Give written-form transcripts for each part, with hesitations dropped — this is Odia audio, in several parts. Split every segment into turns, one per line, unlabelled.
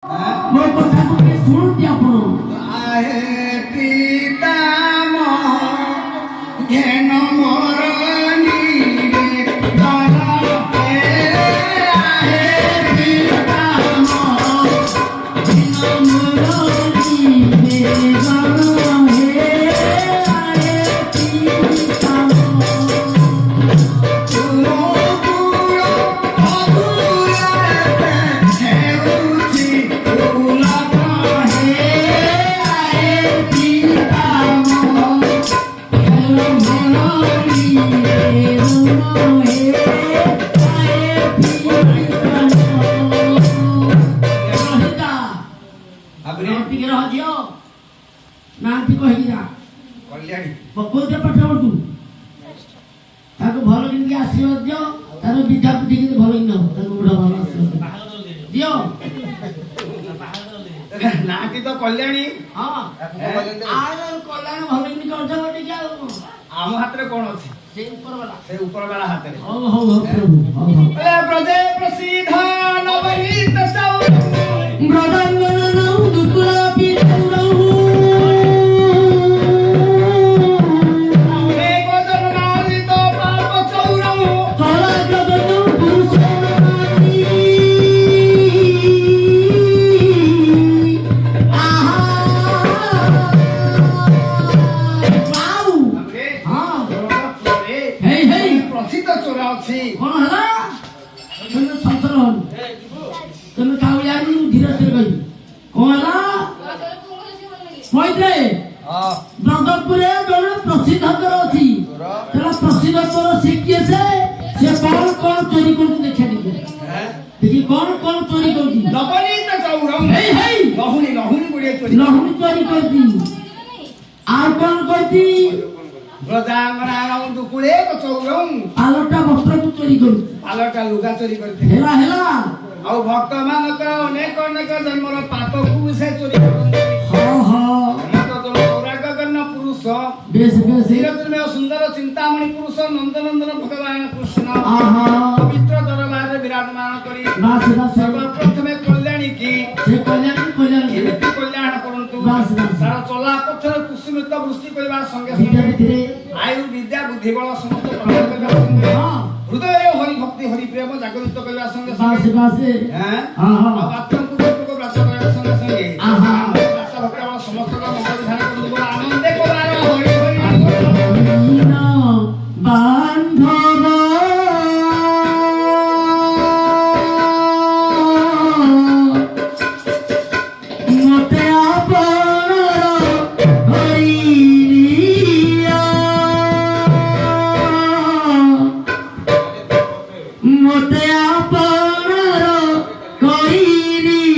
ମୋ କଥାକୁ ଟିକେ ଶୁଣନ୍ତି ଆପଣ।
ଘେନ ମୋର
ନାହାନ୍ତି କହିକି ଯା କୋଉଥିରେ ପାଠ ପଢୁ ତାକୁ ଭଲ କେମିତି ଆଶୀର୍ବାଦ ଦିଅ ତାର ବିଦ୍ୟାପତି କେମିତି ଭଲ କି ନବ ତାକୁ ବୁଢା ଭଲ ଦିଅ
ନାହାନ୍ତି ତ କଲ୍ୟାଣୀ।
ହଁ କଲ୍ୟାଣ ଭଲ କେମିତି କରିଛ ଟିକେ ଆଉ
ଆମ ହାତରେ କଣ ଅଛି?
ସେ
ଉପର ବାଲା ହାତରେ।
ହଉ ହଉ ହଉ ପ୍ରଭୁ ହଉ ହଉ
ବ୍ରଜେ ପ୍ରସିଦ୍ଧ ନବନୀତ
ବ୍ରଜାଙ୍ଗନ ଦୁକୁଳ ପିତୌରୌ ब्रह्मपुरे जड़े प्रसिद्ध अच्छी प्रसिद्ध से किए से कौन कौन चोरी कर देखा देखिए कौन कौन चोरी कर लहुनी चोरी कर कौन करती पालटा वस्त्र को चोरी कर
पालटा लुगा चोरी कर भक्त मानकर अनेक अनेक जन्मर पाप को से चोरी सुंदर चिंतामणि पुरुष नंदनंदन भगवान कृष्ण पवित्र दरबार विराजमान करी सर्वप्रथमे कल्याणी की कल्याण करंतु सारा चला पथर कुसुमित वृष्टि करबा संगे संगे आयु विद्या बुद्धि बल समस्त प्रदान करबा संगे हृदय हरि भक्ति हरि प्रेम जागृत करबा संगे संगे आत्म को प्रकाश करबा संगे संगे भक्त समस्त का मंगल ध्यान करंतु आनंद कोबार हरि
बांधव मते आपनर हरिया मते आपनर करिरिया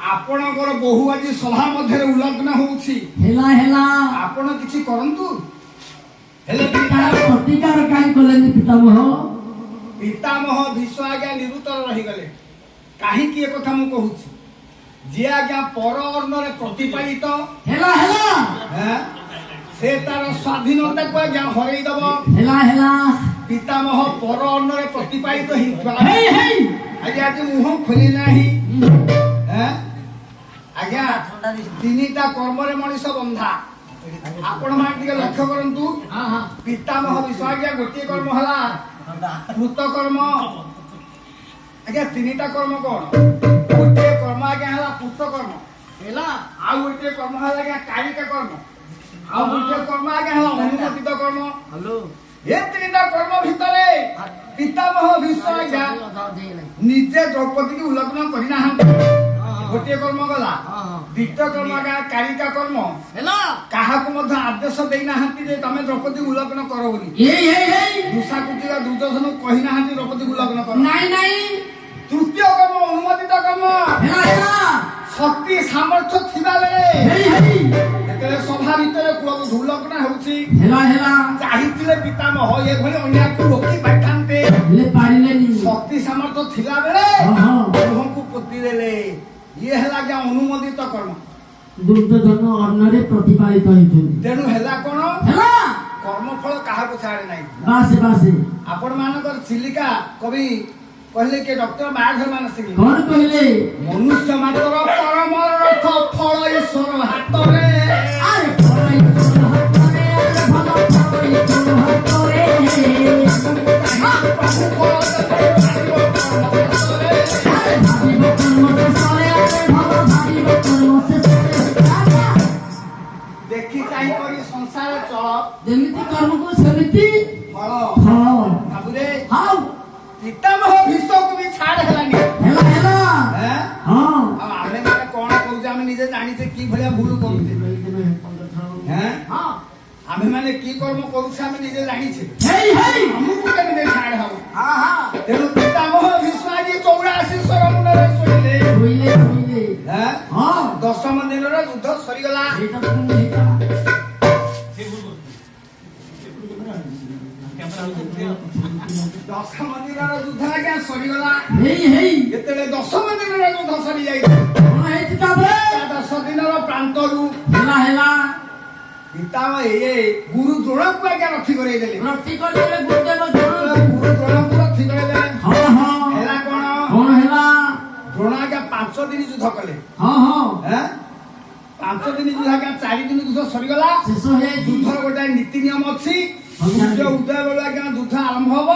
ଆପଣଙ୍କର ବୋହୂ ଆଜି ସଭା ମଧ୍ୟରେ ଉଲ୍ଲଗ୍ନ ହଉଛି
ହେଲା ହେଲା
ଆପଣ କିଛି କରନ୍ତୁ ହେଲେ
ତାର ପ୍ରତିକାର କାହିଁ କଲେନି ପିତାମହ?
ପିତାମହ ଭୀଷ୍ମ ଆଜ୍ଞା ନିରୁତ୍ତର ରହିଗଲେ। କାହିଁକି ଏ କଥା ମୁଁ କହୁଛି, ଯିଏ ଆଜ୍ଞା ପର ଅନ୍ନରେ ପ୍ରତିପାଳିତ
ହେଲା ହେଲା
ସେ ତାର ସ୍ୱାଧୀନତାକୁ ଆଜ୍ଞା ହରେଇ ଦବ।
ହେଲା ହେଲା
ପିତାମହ ପର ଅନ୍ନରେ ପ୍ରତିପାଳିତ
ହେଇ ହେଇ
ଆଜ୍ଞା ଆଜି ମୁହଁ ଖୋଲି ନାହିଁ। ଆଜ୍ଞା ତିନିଟା କର୍ମରେ ମଣିଷ ବନ୍ଧା। ଆପଣ ମାନେ ଟିକେ ଲକ୍ଷ୍ୟ କରନ୍ତୁ। ପିତାମହ ଭୀଷ୍ମ ଆଜ୍ଞା ଗୋଟିଏ କର୍ମ ହେଲା କୃତକର୍ମ। ଆଜ୍ଞା ତିନିଟା କର୍ମ କଣ? ଗୋଟିଏ କର୍ମ ଆଜ୍ଞା ହେଲା କୃତକର୍ମ ହେଲା, ଆଉ ଗୋଟିଏ କର୍ମ ହେଲା ଆଜ୍ଞା କାୟିକ କର୍ମ, ଆଉ ଗୋଟିଏ କର୍ମ ଆଜ୍ଞା ହେଲା ଅନୁମୋଦିତ କର୍ମ। ଏ ତିନିଟା କର୍ମ ଭିତରେ ପିତାମହ ଭୀଷ୍ମ ଆଜ୍ଞା ନିଜେ ଦ୍ରୌପଦୀକୁ ଉଲ୍ଲଗ୍ନ କରିନାହାନ୍ତି। ଗୋଟିଏ କର୍ମ ଗଲା। ଦ୍ୱିତୀୟ କର୍ମ ଆଜ୍ଞା କାଳିକା କର୍ମ ହେଲା, କାହାକୁ ମଧ୍ୟ ଆଦେଶ ଦେଇନାହାନ୍ତି ଯେ ତମେ ଦ୍ରୌପଦୀ ଉଲ୍ଲଗ୍ନ କର ବୋଲି। ଦୁଃଶାକୁଟିର ଦୁର୍ଯୋଧନ କହିନାହାନ୍ତି ଦ୍ରୌପଦୀ ଉଲ୍ଲଗ୍ନ କର।
ନାଇଁ ନାଇଁ।
ତୃତୀୟ କର୍ମ ଅନୁମୋଦିତ କର୍ମ
ହେଲା ହେଲା
ଶକ୍ତି ସାମର୍ଥ୍ୟ ଥିବା ବେଳେ ଯେତେବେଳେ ସଭା ଭିତରେ କୁଳକୁ ଉଲ୍ଲଗ୍ନ ହେଉଛି
ହେଲା ହେଲା
ଚାହିଁଥିଲେ ପିତାମହ ଏଭଳି ଅନ୍ୟାୟକୁ ରୋକି ପାରିଥାନ୍ତେ,
ହେଲେ ପାରିଲେନି।
ଶକ୍ତି ସାମର୍ଥ୍ୟ ଥିଲା ବେଳେ ମୁହଁକୁ ପୋତି ଦେଲେ। ଇଏ ହେଲା ଆଜ୍ଞା ଅନୁମୋଦିତ କର୍ମ।
ଦୁର୍ଯୋଧନ ଅନ୍ନରେ ପ୍ରତିପାଳିତ ହେଇଛନ୍ତି।
ତେଣୁ ହେଲା କଣ?
ହେଲା
କର୍ମଫଳ କାହାକୁ ଛାଡେ ନାହିଁ।
ବାସେ ବାସେ
ଆପଣ ମାନଙ୍କର ଚିଲିକା କବି କହିଲେ କି ଡକ୍ଟର ମାୟାଧର ମାନସିଂହ
କଣ କହିଲେ?
ମନୁଷ୍ୟ ମାତ୍ର ପରମରଥ ଫଳ ଈଶ୍ୱର ହାତରେ।
ଆରେ ଫଳ ଈଶ୍ୱର ହାତରେ, ଆରେ ଭଲ ଫଳ ଈଶ୍ୱର ହାତରେ। ଆରେ ଭାବିବ କର୍ମ ଶେଷରେ, ଆରେ ଭଲ ଭାବିବ କର୍ମ ଶେଷରେ।
ଦେଖି ଚାହିଁ କରି ସଂସାର ଚଳ,
ଯେମିତି କର୍ମକୁ ସେମିତି
ଫଳ
ଫଳ।
ଭାବୁରେ
ହଉ
ପିତାମହ ଭୀଷ୍ମକୁ ବି ଛାଡ ହେଲାନି।
ହେଲା ହେଲା ହଁ।
ଆଉ ଆମେ ମାନେ କଣ କରୁଛେ ଆମେ ନିଜେ ଜାଣିଛେ କି ଭଳିଆ ଭୁଲ କରୁଛେ। ଆମେ ମାନେ କି କର୍ମ କରୁଛେ ଆମେ ନିଜେ ଜାଣିଛେ। ଆମକୁ କେମିତି ଛାଡ ହବ? ତେଣୁ ପିତାମହ ଭୀଷ୍ମ ଆଜି 84 ଶର ମୁଣ୍ଡରେ ଶୋଇଲେ। ଦଶମ ଦିନର ଯୁଦ୍ଧ ସରିଗଲା। ଦଶମ ଦିନର ଯୁଦ୍ଧ ଆଜ୍ଞା ସରିଗଲା। ଯେତେବେଳେ ଦଶମ ଦିନର ଯୁଦ୍ଧ ସରିଯାଇଛି 10 ଦିନର ପ୍ରାନ୍ତରୁ ପିତାମହ ଗୁରୁ ଦ୍ରୋଣକୁ ଆଜ୍ଞା ରଥି କରେଇ ଦେଲେ। ଗୁରୁ ଦ୍ରୋଣକୁ ରଥି କରେଇଦେଲେ। ହେଲା କଣ? ଦ୍ରୋଣ ଆଜ୍ଞା 5 ଦିନ ଯୁଦ୍ଧ କଲେ। 5 ଦିନ ଯୁଦ୍ଧ ଆଜ୍ଞା 4 ଦିନ ଯୁଦ୍ଧ ସରିଗଲା। ଯୁଦ୍ଧର ଗୋଟେ ନୀତି ନିୟମ ଅଛି। ସୂର୍ଯ୍ୟ ଉଦୟ ବେଳୁ ଆଜ୍ଞା ଯୁଦ୍ଧ ଆରମ୍ଭ ହବ,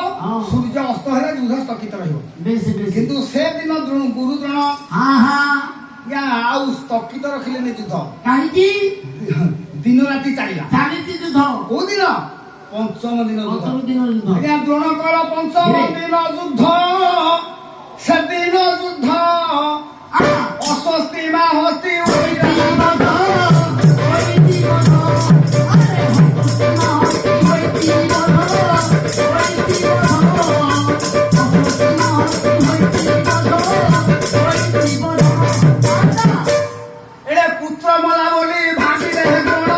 ସୂର୍ଯ୍ୟ ଅସ୍ତ ହେଲେ ଯୁଦ୍ଧ ସ୍ଥଗିତ ରହିବ। କିନ୍ତୁ ସେ ଦିନ ଗୁରୁ ଦ୍ରୋଣ ଆଉ ସ୍ଥଗିତ ରଖିଲେନି ଯୁଦ୍ଧ।
କାହିଁକି?
ଦିନ ରାତି ଚାଲିଲା।
ଯୁଦ୍ଧ
କୋଉ ଦିନ? ପଞ୍ଚମ ଦିନ ଯୁଦ୍ଧ।
ଯୁଦ୍ଧ
ଆଜ୍ଞା ଦ୍ରୋଣଙ୍କର ପଞ୍ଚମ ଦିନ ଯୁଦ୍ଧ। ସେଦିନ ଯୁଦ୍ଧ ଅସ୍ୱସ୍ତି ମା ହସ୍ତି ଏଡେ ପୁତ୍ର ମଲା ବୋଲି ଭାବିଲେ ଦ୍ରୋଣ।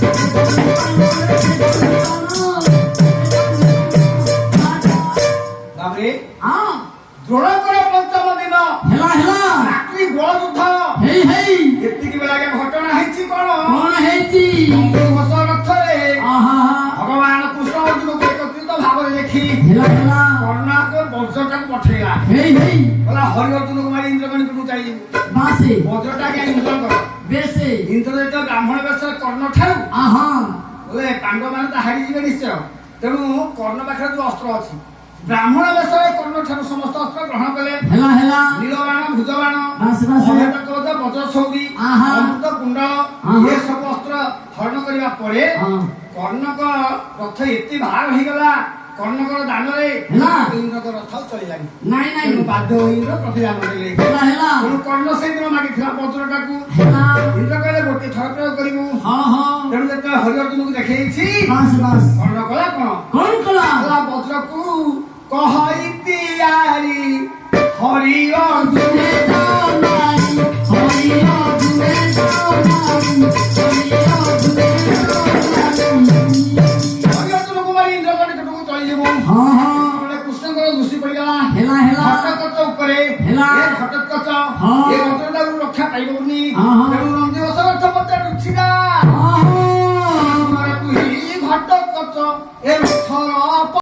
Hey! ହଁ
ଦ୍ରୋଣଙ୍କର ପଞ୍ଚମ ଦିନ
ହେଲା ହେଲା
ରାତ୍ରି ଗୋଳ ଯୁଦ୍ଧ
ହେଇ ହେଇ
ଏତିକି ବେଳାକେ ଘଟଣା ହେଇଛି କଣ
କଣ ହେଇଛି
ଘୋଷ ରଥରେ
ଆହା
ଭଗବାନ କୃଷ୍ଣ ଅର୍ଜୁନକୁ ଏକତ୍ରିତ ଭାବରେ ଦେଖି
ହେଲା ହେଲା
କର୍ଣ୍ଣାକ ବଜ୍ରଟାକୁ ପଠେଇଲା
ହେଇ ହେଇ
କହିଲା ହରି ଅର୍ଜୁନକୁ ମାରି ଇନ୍ଦ୍ରକଣିକୁ ଚାଲିଯିବୁ
ବାସେ
ବଜ୍ରଟା ଆଜ୍ଞା ଇନ୍ଦ୍ରଙ୍କର
ବେଶେ
ଇନ୍ଦ୍ର ଯେତେବେଳେ ବ୍ରାହ୍ମଣ ବେଶରେ କର୍ଣ୍ଣ ଠାରୁ
ଆହା
ବୋଲେ ପାଣ୍ଡବମାନେ ତ ହାରିଯିବେ ନିଶ୍ଚୟ ତେଣୁ କର୍ଣ୍ଣ ପାଖରେ ଯୋଉ ଅସ୍ତ୍ର ଅଛି ବ୍ରାହ୍ମଣ ବେଶରେ କର୍ଣ୍ଣ ଠାରୁ ସମସ୍ତ ଅସ୍ତ୍ର ଗ୍ରହଣ କଲେ
ହେଲା ହେଲା
ନୀଳବାଣ ଭୁଜବାଣ
ବାସେ ବାସେ
ଅଭେଦ କବଚ ବଜ୍ର ସୌରୀ
ଆହା।
ଅମୃତ କୁଣ୍ଡଳ
ଆହା।
ଏ ସବୁ ଅସ୍ତ୍ର ହରଣ କରିବା ପରେ
ହଁ
କର୍ଣ୍ଣଙ୍କ ରଥ ଏତେ ଭାର ହେଇଗଲା କର୍ଣ୍ଣଙ୍କର ଦାନରେ
ହେଲା।
ଇନ୍ଦ୍ରଙ୍କ ରଥ ଆଉ ଚଳିଲାନି
ନାଇଁ ନାଇଁ
ତେଣୁ ବାଧ୍ୟ ହୋଇ ଇନ୍ଦ୍ର ପ୍ରତିଦାନ ଦେଲେ
ହେଲା ହେଲା
ତେଣୁ କର୍ଣ୍ଣ ସେଇଦିନ ମାଗିଥିଲା ବଜ୍ରଟାକୁ
ହେଲା
ଇନ୍ଦ୍ର କହିଲେ ଗୋଟେ ଥର ପ୍ରୟୋଗ କରିବୁ
ହଁ ହଁ
ତେଣୁ ଯେତେବେଳେ ହରି ଅର୍ଜୁନକୁ ଦେଖେଇଛି
ବାସ୍ ବାସ୍
କର୍ଣ୍ଣ କଲା କଣ
କଣ କଲା
କଲା ବଜ୍ରକୁ କହଇ ତିଆରି ହରି ଅର୍ଜୁନ
ଜୁନେ ଜାନାଇ ହରି ଜୁନେ ଜାନାଇ ହରି ଜୁନେ ଜାନାଇ
ହରି ଅର୍ଜୁନକୁ ମାରି ଇନ୍ଦ୍ରକଣିକଟକୁ ଚଳିଯିବୁ
ହଁ ହଁ
ଯେତେବେଳେ କୃଷ୍ଣଙ୍କର ଦୃଷ୍ଟି ପଡିଗଲା
ହେଲା ହେଲା
ଘଟକଚ ଉପରେ
ହେଲା।
ଏ ଘଟକଚ
ହଁ।
ଏ ବଜ୍ରଟାକୁ ରକ୍ଷା ପାଇବନି
ହଁ, ହଁ।
ତେଣୁ ନନ୍ଦିଘୋଷ ରଥ ପଚାରୁ ଛିଡ଼ା
ହଁ
ତୁହି ଘଟକଚ ଏ